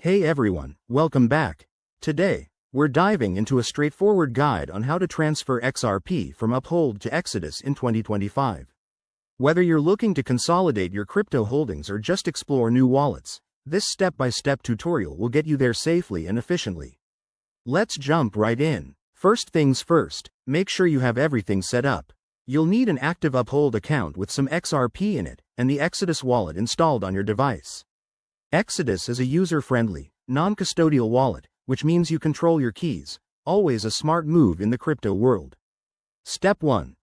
Hey everyone, welcome back. Today, we're diving into a straightforward guide on how to transfer XRP from Uphold to Exodus in 2025. Whether you're looking to consolidate your crypto holdings or just explore new wallets, this step-by-step tutorial will get you there safely and efficiently. Let's jump right in. First things first, make sure you have everything set up. You'll need an active Uphold account with some XRP in it and the Exodus wallet installed on your device. Exodus is a user-friendly, non-custodial wallet, which means you control your keys, always a smart move in the crypto world. Step 1.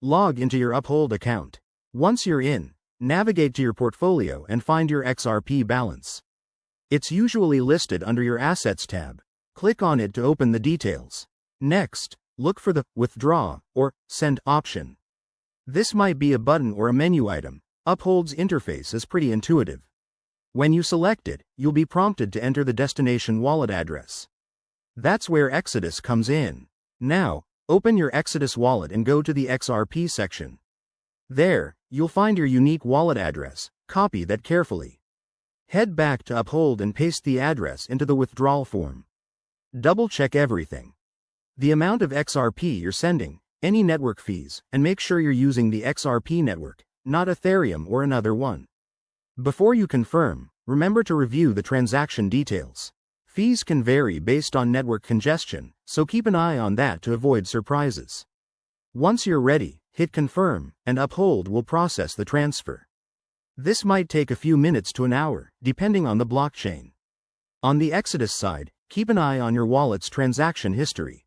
Log into your Uphold account. Once you're in, navigate to your portfolio and find your XRP balance. It's usually listed under your Assets tab. Click on it to open the details. Next, look for the Withdraw or Send option. This might be a button or a menu item. Uphold's interface is pretty intuitive. When you select it, you'll be prompted to enter the destination wallet address. That's where Exodus comes in. Now, open your Exodus wallet and go to the XRP section. There, you'll find your unique wallet address. Copy that carefully. Head back to Uphold and paste the address into the withdrawal form. Double-check everything. The amount of XRP you're sending, any network fees, and make sure you're using the XRP network, not Ethereum or another one. Before you confirm, remember to review the transaction details. Fees can vary based on network congestion, so keep an eye on that to avoid surprises. Once you're ready, hit confirm, and Uphold will process the transfer. This might take a few minutes to an hour, depending on the blockchain. On the Exodus side, keep an eye on your wallet's transaction history.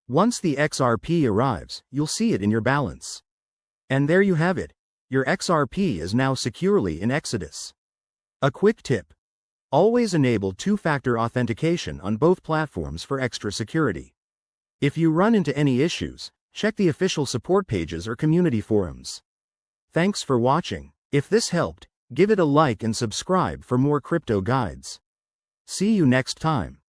Once the XRP arrives, you'll see it in your balance. And there you have it. Your XRP is now securely in Exodus. A quick tip. Always enable two-factor authentication on both platforms for extra security. If you run into any issues, check the official support pages or community forums. Thanks for watching. If this helped, give it a like and subscribe for more crypto guides. See you next time.